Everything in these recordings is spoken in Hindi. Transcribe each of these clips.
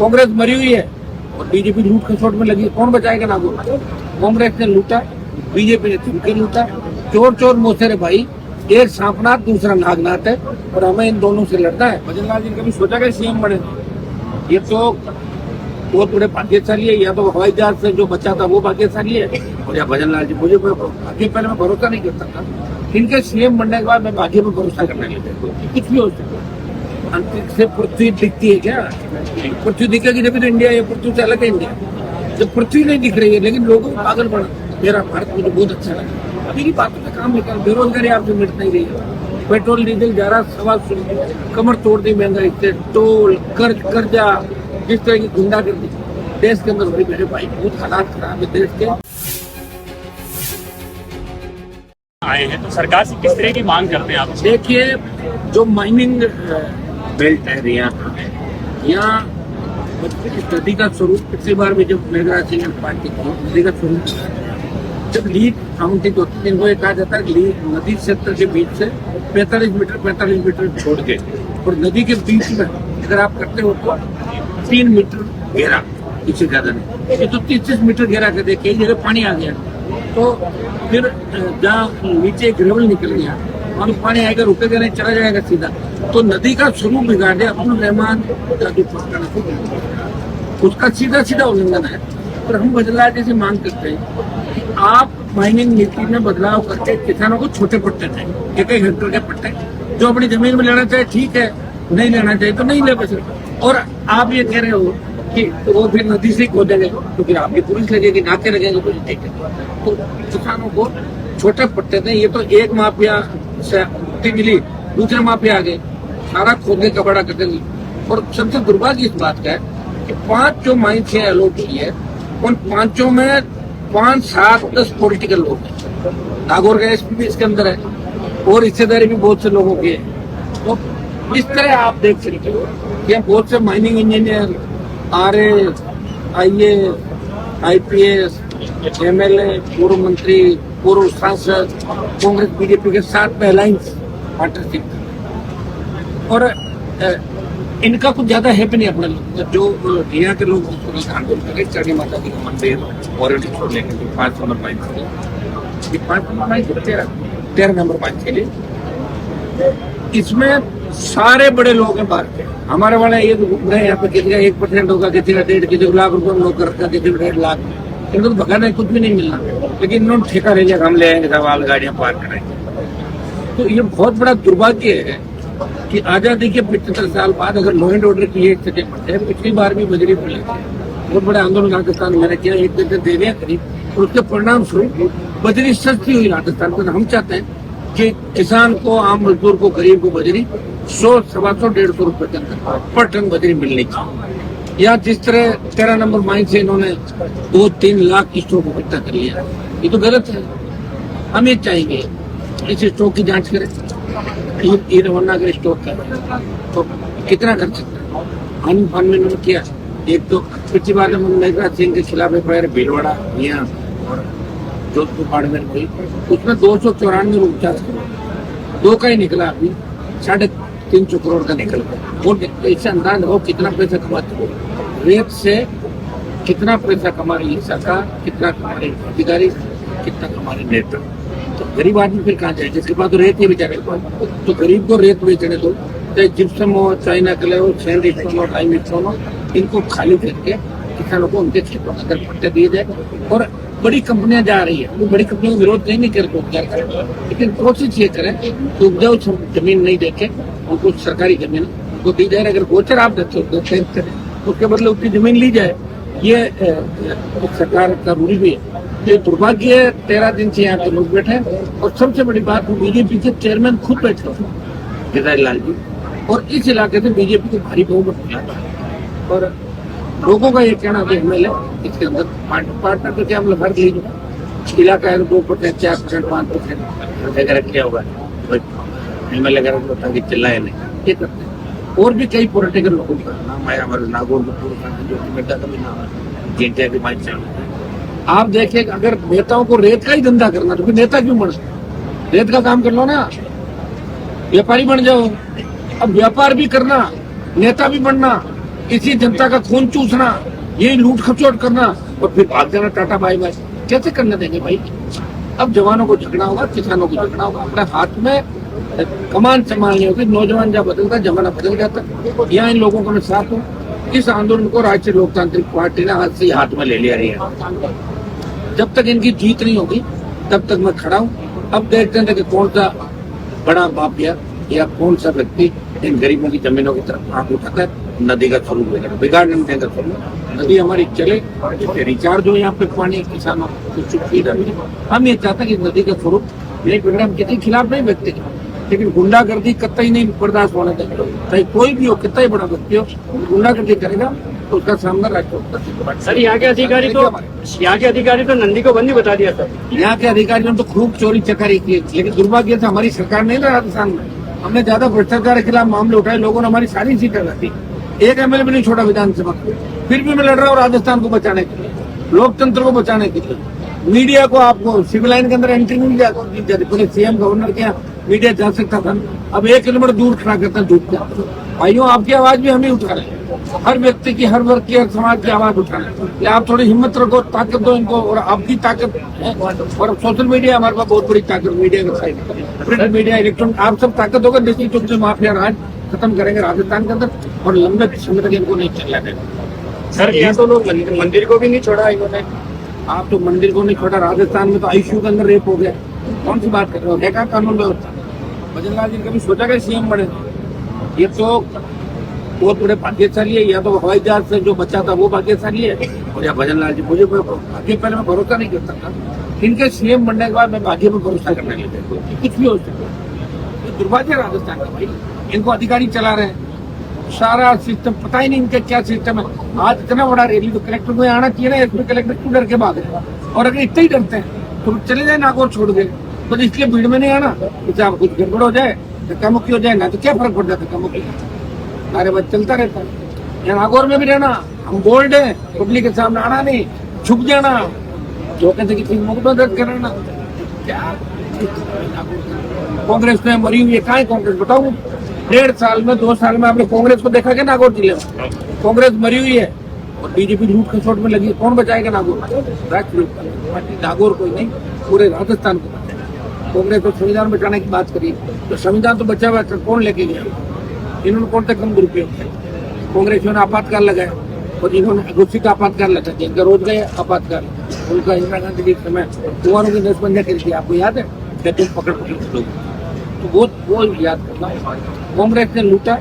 कांग्रेस मरी हुई है और बीजेपी लूट खसोट में लगी। कौन बचाएगा नागौर? कांग्रेस ने लूटा, बीजेपी ने चुनके लूटा। चोर चोर मोसेरे भाई, एक सांपनाथ दूसरा नागनाथ है और हमें इन दोनों से लड़ना है। भजन लाल जी ने कभी सोचा कि सीएम बने? ये तो बहुत बड़े भाग्यशाली है। या तो हवाई जहाज से जो बचा था वो भाग्यशाली है, और या भजन लाल जी। मुझे भाग्य पहले मैं भरोसा नहीं करता था, इनके सीएम बनने के बाद मैं भाग्य पर भरोसा करने लगा। कुछ भी हो सकता है। अंतरिक्ष से पृथ्वी दिखती है क्या? पृथ्वी दिखेगी जब तो इंडिया है, पृथ्वी से अलग है इंडिया। जब पृथ्वी नहीं दिख रही है लेकिन लोगों को पागल बना, मेरा भारत मुझे बहुत अच्छा लगा। अभी की बातों पे काम निकाल, बेरोजगारी आपसे मिट नहीं रही है। पेट्रोल डीजल जा रहा, सवा कमर तोड़ दी महंगाई से, टोल कर्जा, जिस तरह की गुंडागर्दी देश के अंदर हो रही, मेरे भाई बहुत हालात खराब है देश के। आए हैं तो सरकार से किस तरह की मांग करते हैं आप? देखिए, जो माइनिंग बेल्ट है यहाँ नदी का स्वरूप, पिछली बार भी जब मेघराज सिंह पार्टी की नदी का स्वरूप जब लीक काउंटिंग होती है, इनको कहा जाता है लीक नदी क्षेत्र के बीच से 45 मीटर छोड़ के, और नदी के बीच में अगर आप करते हो तो 3 मीटर घेरा, इससे ज्यादा नहीं। ये तो 30 मीटर घेरा कर दे, कई जगह पानी आ गया तो फिर जहाँ नीचे ग्रेवल निकल गया और पानी आएगा, रुकेगा नहीं, चला जाएगा सीधा। तो नदी का स्वरूप बिगाड़ दिया अब्दुल रहमान का जो उसका सीधा उल्लंघन है। और हम बदलाव जैसे मांग करते हैं कि आप माइनिंग नीति में बदलाव करके किसानों को छोटे पट्टे दें, 1-1 हेक्टेयर के पट्टे, जो अपनी जमीन में लेना चाहे ठीक है, नहीं लेना चाहिए तो नहीं ले बचे। और आप ये कह रहे हो कि तो वो फिर नदी से खोदेंगे तो फिर आपकी पुलिस लगेगी, नाके लगेंगे, तो ठीक है। तो किसानों को छोटे पट्टे दें। ये तो एक माफिया से मुक्ति मिली, दूसरे माफिया आ गए, सारा खोदने का बड़ा कर देंगे। और सबसे दुर्भाग्य इस बात का है कि 5 जो माइन से अलॉट हुई है, उन 5 में 5, 7, 10 पॉलिटिकल लोग हैं। नागौर का एसपी भी इसके अंदर है और हिस्सेदारी भी बहुत से लोगों की है। तो इस तरह आप देख सकते हो कि बहुत से mining engineer, RA, IAS, IPS, MLA, पूर्व मंत्री, पूर्व सांसद कांग्रेस बीजेपी के साथ में अलायंस पार्टनरशिप, और इनका कुछ ज्यादा है भी नहीं अपने लोग। जो यहाँ के लोग आंदोलन करें, चढ़ी माता जी का मंदिर वारंटी छोड़ लेंगे 5 नंबर माइन के लिए, 5 नंबर माइन 13 नंबर माइन के लिए। इसमें सारे बड़े लोग हैं बाहर के। हमारे वाले ये घूम रहे हैं यहाँ पे, किसी का 1% होगा, किसी का 1.5, किसी को लाख रुपए में नौकर रखा, किसी को 1.5 लाख। इनको तो भगाना कुछ भी नहीं मिलना, लेकिन इन्होंने ठेका ले लिया, हम ले आएंगे, सवाल गाड़ियां पार कराएंगे। तो ये बहुत बड़ा दुर्भाग्य है कि आजादी के 75 साल बाद अगर लॉ एंड ऑर्डर की ये स्थिति बढ़ते हैं। पिछली बार भी बजरी पर बहुत बड़े आंदोलन राजस्थान में किया, 1 दिन दे दिया करीब, और उसके परिणाम स्वरूप बजरी सस्ती हुई राजस्थान में। हम चाहते हैं कि किसान को, आम मजदूर को, गरीब को बजरी 100, 125, 150 रुपए के अंदर पर टन बजरी मिलनी चाहिए। या जिस तरह 13 नंबर माइन से इन्होंने 2-3 लाख स्टॉक इकट्ठा कर लिया, ये तो गलत है। हम ये चाहेंगे इस स्टॉक की जांच करें, ये रवाना अगर स्टॉक का तो कितना कर सकता है। अनफन में इन्होंने किया, एक तो पिछली बार जब मेघराज सिंह के खिलाफ FIR भीलवाड़ा यहाँ और जोधपुर बाड़मेर हुई, उसमें 294 49 करोड़ 2 का ही निकला, अभी 350 करोड़ का निकल गया। वो इससे अंदाज हो कितना पैसा कमाते हो। रेत से कितना पैसा कमा रही है सरकार, कितना कमा रही अधिकारी, कितना कमा रहे नेता। तो गरीब आदमी फिर कहाँ जाए, जिसके पास तो रेत ही बेचारे। तो गरीब को रेत बेचने दो, चाहे जिप्सम हो, चाइना कलर हो, सैंड स्टोन हो, टाइम स्टोन हो, इनको खाली करके किसानों को उनके क्षेत्रों में अगर पट्टे दिए जाए। और बड़ी कंपनियां जा रही है, वो बड़ी कंपनियों का विरोध नहीं करते उपचार करें, लेकिन कोशिश ये करें कि उपजाऊ जमीन नहीं देखे उनको सरकारी जमीन उनको दी जाए। अगर गोचर आप देते हो उसके बदले उतनी जमीन ली जाए, ये सरकार का रूल भी है। ये दुर्भाग्य है, 13 दिन से यहाँ के लोग बैठे हैं। और सबसे बड़ी बात, बीजेपी के चेयरमैन खुद बैठे केदारी लाल जी, और इस इलाके से बीजेपी को भारी बहुमत मिला था। और लोगों का ये कहना कि MLA इसके अंदर पार्टनर तो क्या, मतलब हर लीजिए इलाका है 2%, 4%, 5% वगैरह किया होगा, MLA वगैरह चिल्लाए नहीं, ये करते हैं। और भी कई पॉलिटिकल लोगों का नाम है, हमारे नागौर में जिनका भी माइंड चल। आप देखिए, अगर नेताओं को रेत का ही धंधा करना तो फिर नेता क्यों बन? रेत का काम कर लो ना, व्यापारी बन जाओ। अब व्यापार भी करना, नेता भी बनना, इसी जनता का खून चूसना, यही लूट खसोट करना और फिर भाग जाना टाटा बाय बाय, कैसे करने देंगे भाई। अब जवानों को झगड़ा होगा, किसानों को झगड़ा होगा, अपने हाथ में कमान संभालनी होगी। नौजवान जब बदलता जमाना बदल जाता। यहाँ इन लोगों को मैं साथ हूँ। इस आंदोलन को राष्ट्रीय लोकतांत्रिक पार्टी ने हाथ से हाथ में ले लिया है। जब तक इनकी जीत नहीं होगी तब तक मैं खड़ा हूँ। अब देखते हैं कि कौन सा बड़ा माफिया या कौन सा व्यक्ति इन गरीबों की जमीनों की तरफ आंख उठाकर नदी का स्वरूप लेकर बिगाड़ नहीं देगा। स्वरूप नदी हमारी चले, जिससे रिचार्ज हो यहाँ पे पानी किसानों को सुविधा मिले। हम ये चाहते हैं कि नदी का स्वरूप नहीं बिगड़े। हम किसी खिलाफ नहीं व्यक्ति के, लेकिन गुंडागर्दी कतई नहीं बर्दाश्त होने देंगे। चाहे कोई भी हो, कितना ही बड़ा व्यक्ति हो, गुंडागर्दी करेगा तो उसका सामना राष्ट्र। सर यहाँ के अधिकारी तो नंदी को बंदी बता दिया सर। यहाँ के अधिकारियों ने तो खूब चोरी चकारी की, लेकिन दुर्भाग्य से हमारी सरकार नहीं ना राजस्थान में। हमने ज्यादा भ्रष्टाचार के खिलाफ मामले उठाए, लोगों ने हमारी सारी सीटें रखी, एक एमएलए भी नहीं छोड़ा विधानसभा। फिर भी मैं लड़ रहा हूँ राजस्थान को बचाने के लिए, लोकतंत्र को बचाने के लिए। मीडिया को आपको सिविल लाइन के अंदर एंट्री नहीं दी जाती। पहले सीएम गवर्नर के मीडिया जा सकता था, अब 1 किलोमीटर दूर खड़ा करता झूठ का। भाइयों, आपकी आवाज भी हम ही उठा रहे हैं। हर व्यक्ति की, हर वर्ग की, हर समाज की आवाज उठा रहे हैं। आप थोड़ी हिम्मत रखो, ताकत दो इनको। और आपकी ताकत है, और सोशल मीडिया हमारे पास बहुत बड़ी ताकत, मीडिया का साइड, प्रिंट मीडिया, इलेक्ट्रॉनिक, आप सब ताकत होगा। देसी चुप से माफिया राज खत्म करेंगे राजस्थान के अंदर और लंबे समय तक इनको नहीं चलने देंगे। सर यहाँ तो लोग मंदिर को भी नहीं छोड़ा इन्होंने। आप तो मंदिर को नहीं छोड़ा, राजस्थान में तो आईसीयू के अंदर रेप हो गया। कौन सी बात कर रहे हो? देखा कानून व्यवस्था। भजनलाल जी ने कभी सोचा कि सीएम बने? ये तो बहुत बड़े भाग्यशाली है। या तो हवाई जहाज से जो बचा था वो भाग्यशाली है, और या भजनलाल जी। मुझे भाग्य पहले मैं भरोसा नहीं करता था, इनके सीएम बनने के बाद मैं भाग्य पर भरोसा करने लगा। कुछ भी हो सकता है। ये दुर्भाग्य है राजस्थान का भाई। इनको अधिकारी चला रहे हैं, सारा सिस्टम पता ही नहीं इनका क्या सिस्टम है। आज इतना बड़ा रैली तो कलेक्टर को आना चाहिए ना, इसमें कलेक्टर क्यों डर के भाग रहे हैं? और अगर इतने ही डरते हैं तो चले जाए नागौर छोड़ के, तो इसलिए भीड़ में नहीं आना। आप कुछ गड़बड़ हो जाए, धक्का मुक्की हो जाए ना, तो क्या फर्क पड़ जाता है? धक्का मुक्की अरे बस चलता रहता है। यहाँ नागौर में भी रहना, हम बोल्ड है, पब्लिक के सामने आना नहीं, छुप जाना, जो कहते किसी मुकदमा दर्ज कराना। क्या कांग्रेस में मरी हुई है? कहाँ है कांग्रेस? बताओ। 1.5 साल में, 2 साल में आपने कांग्रेस को देखा क्या नागौर जिले में? कांग्रेस मरी हुई है और बीजेपी लूट खसोट में लगी है। कौन बचाएगा नागौर? राष्ट्रीय पार्टी नागौर को नहीं, पूरे राजस्थान को बचाएगा। कांग्रेस तो संविधान बचाने की बात करी, तो संविधान तो बचा हुआ, कौन लेके गया? इन्होंने कौन तक कम दुरुपयोग किया? कांग्रेसियों ने आपातकाल लगाया और इन्होंने घोषित आपातकाल लगा, जिनका रोज गए आपातकाल। उनका इंदिरा गांधी जी के समय कुंवरों की नसबंदियां करी थी, आपको याद है? क्या तुम पकड़ लोग, तो वो याद करना। कांग्रेस ने लूटा,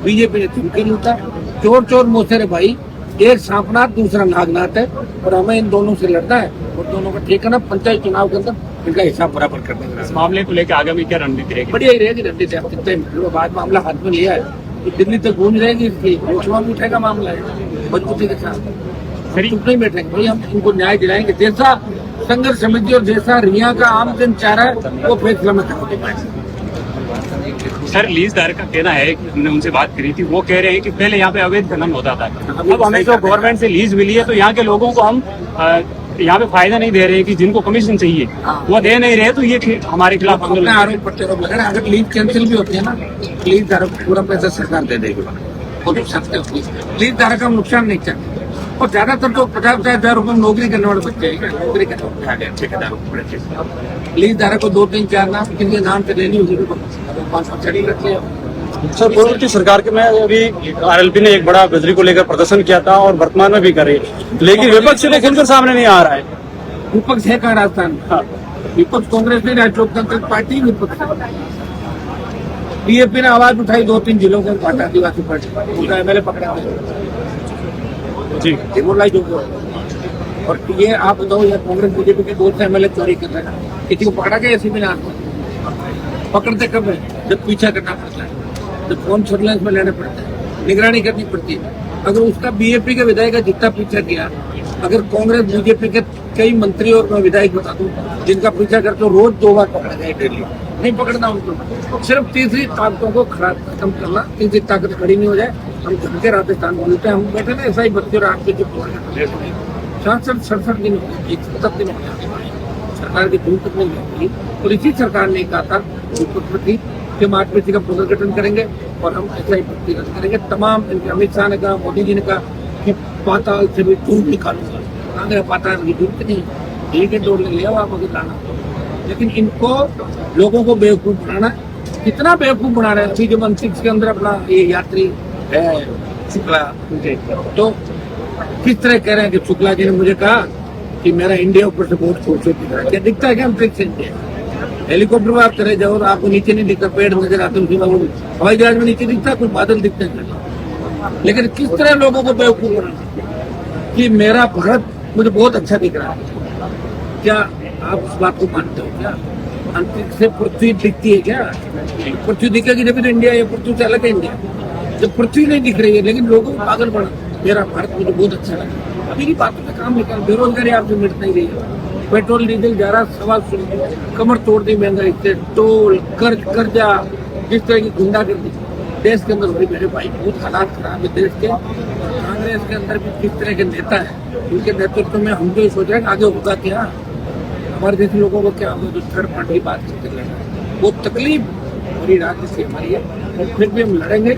बीजेपी ने चुनके लूटा। चोर चोर मोसेरे भाई, एक सांपनाथ दूसरा नागनाथ है, और हमें इन दोनों से लड़ना है। और दोनों का ठिकाना पंचायत चुनाव के अंदर इनका हिसाब बराबर कर देंगे। इस मामले को लेकर आगामी क्या रणनीति रहेगी? बढ़िया ही रहेगी रणनीति। आप कितने बाद मामला हाथ में लिया है, तो दिल्ली तक गूंज रहेगी इसकी, लोकसभा में उठेगा मामला है मजबूती के साथ। चुप नहीं बैठेंगे भाई, हम इनको न्याय दिलाएंगे। जैसा संघर्ष समिति और जैसा रिया का आम जन चाह रहा है वो फैसला में करेंगे। सर, लीजदार का कहना है कि हमने उनसे बात करी थी, वो कह रहे हैं कि पहले यहाँ पे अवैध खनन होता था, अब हमें जो गवर्नमेंट से लीज मिली है तो यहाँ के लोगों को हम यहाँ पे फायदा नहीं दे रहे हैं कि जिनको कमीशन चाहिए वो दे नहीं रहे, तो ये हमारे खिलाफ आंदोलन। आरोप प्रत्यारोप लग रहा है। अगर लीज कैंसिल भी होती है ना, लीज धारक को पूरा पैसा सरकार दे देगी, वो लीज धारक का नुकसान नहीं चाहते। और ज्यादातर तो 50,000 रुपए नौकरी करने वाले बच्चे हैं, नौकरी करने लीज धारक को 2, 3, 4 नाम किनके नाम से लेनी होगी, 500 चढ़ी रखते हैं। सर, पूर्व की सरकार के में अभी आरएलपी ने एक बड़ा बिजली को लेकर प्रदर्शन किया था और वर्तमान में भी कर रही है, लेकिन विपक्ष ने खुलकर सामने नहीं आ रहा है। विपक्ष है कहाँ राजस्थान में? हाँ। विपक्ष कांग्रेस ने, राष्ट्रीय लोकतांत्रिक पार्टी विपक्ष है। बीजेपी ने आवाज उठाई 2-3 जिलों के पार्टी, आदिवासी पार्टी, उनका एमएलए पकड़ा जी, बोला जो। और ये आप बताओ, यार कांग्रेस बीजेपी के 2 एमएलए चोरी कर रहे हैं, किसी को पकड़ा गया? ऐसी बिना पकड़ते कब है? जब पीछा करना पड़ता है, जब फोन सर्वेलेंस में लेने पड़ते हैं, निगरानी करनी पड़ती है। अगर उसका बीजेपी के विधायक का जितना पीछा किया, अगर कांग्रेस बीजेपी के कई मंत्री और मैं विधायक बता दूं जिनका पीछा करते, रोज 2 बार पकड़ा गया डेली, नहीं पकड़ना उनको। सिर्फ तीसरी ताकतों को खत्म करना, तीसरी ताकत खड़ी नहीं हो जाए, हम धमके राजस्थान बोलते हैं। हम बैठे ना ऐसा ही 32 और 8 बजे 67 दिन, 67 दिन सरकार की धूम तक नहीं होती। और इसी सरकार ने कहा था कि मार्च में का पुनर्गठन करेंगे और हम ऐसा ही प्रतिरोध करेंगे। तमाम अमित शाह ने कहा, मोदी जी ने कहा कि पाताल से भी दूध निकालूंगा। कहा पाताल की जरूरत नहीं, ठीक है डोर ले लिया आप अगर लाना। लेकिन इनको लोगों को बेवकूफ बनाना, कितना बेवकूफ बना रहे हैं। अभी जो अंतरिक्ष के अंदर अपना ये यात्री है शुक्ला, तो किस तरह कह रहे हैं कि शुक्ला जी ने मुझे कहा कि मेरा इंडिया ऊपर से बहुत खूबसूरत दिख रहा है। क्या दिखता है क्या अंतरिक्ष से इंडिया? हेलीकॉप्टर में आप चले जाओ और आपको नीचे नहीं दिखता, पेड़ नजर आते हैं, हवाई जहाज में नीचे दिखता, कुछ बादल दिखते हैं। लेकिन किस तरह लोगों को बेवकूफ बनाना कि मेरा भारत मुझे बहुत अच्छा दिख रहा है। क्या आप उस बात को मानते हो? क्या अंतरिक्ष से पृथ्वी दिखती है क्या? पृथ्वी दिखेगी जब तो इंडिया है, पृथ्वी से अलग है इंडिया। जब पृथ्वी नहीं दिख रही है लेकिन लोगों को पागल बना, मेरा भारत मुझे बहुत अच्छा लगा। अभी की बातों में काम निकाल, बेरोजगारी आपसे मिट नहीं रही है। पेट्रोल डीजल जा रहा, सवाल सुन, कमर तोड़ दी महंगाई से, टोल कर्जा, जिस तरह की गुंडागर्दी देश के अंदर हो रही मेरे भाई, बहुत हालात खराब है देश के। कांग्रेस के अंदर भी किस तरह के नेता है, उनके नेतृत्व में हम तो ये सोच रहे हैं आगे होगा क्या, हमारे जैसे लोगों को क्या होगा जो थर्ड पार्टी बात करते लड़ा। वो तकलीफ हमारी राज्य से हमारी है, और फिर भी हम लड़ेंगे,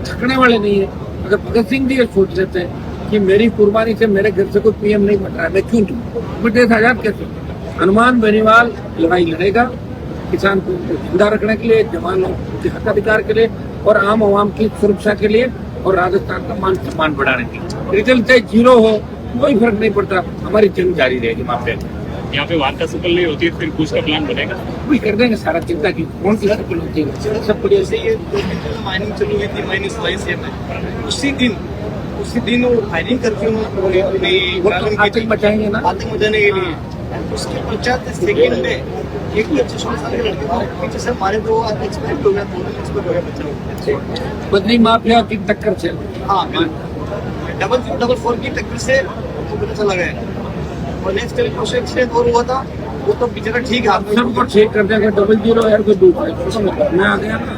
थकने वाले नहीं है। अगर भगत सिंह जी ये सोच लेते हैं कि मेरी कुर्बानी से मेरे घर से कोई पीएम नहीं बन रहा है, मैं क्यों दूं? मैं देश आजाद कैसे? हनुमान बेनीवाल लड़ाई लड़ेगा किसान को जिंदा रखने के लिए, जवानों के हक अधिकार के लिए और आम आवाम की सुरक्षा के लिए और राजस्थान का मान सम्मान बढ़ाने के लिए। रिजल्ट चाहे 0 हो कोई फर्क नहीं पड़ता, हमारी जंग जारी रहेगी। मामले यहाँ पे वार्ता सफल नहीं होती है फिर कुछ का प्लान बनेगा, वही कर देंगे सारा। चिंता की कौन सी सफल होती है? सब बढ़िया जैसे ये माइनिंग चालू हुई थी, माइनिंग स्लाइस में उसी दिन वो फायरिंग करके उन्होंने आतंक मचाएंगे ना, आतंक मचाने के लिए। उसके 50 सेकेंड में एक 16 साल के लड़के को पीछे से मारे, तो एक्सपेक्ट हो गया, एक्सपेक्ट हो गया बच्चा। बदली माफिया की टक्कर से, हाँ, 444 की टक्कर से वो पता चला गया। और नेक्स्ट एक्सीडेंट और हुआ था, वो तो बेचारा ठीक है, सबको ठीक कर देंगे। 00 है कोई दूसरा मैं आ गया ना।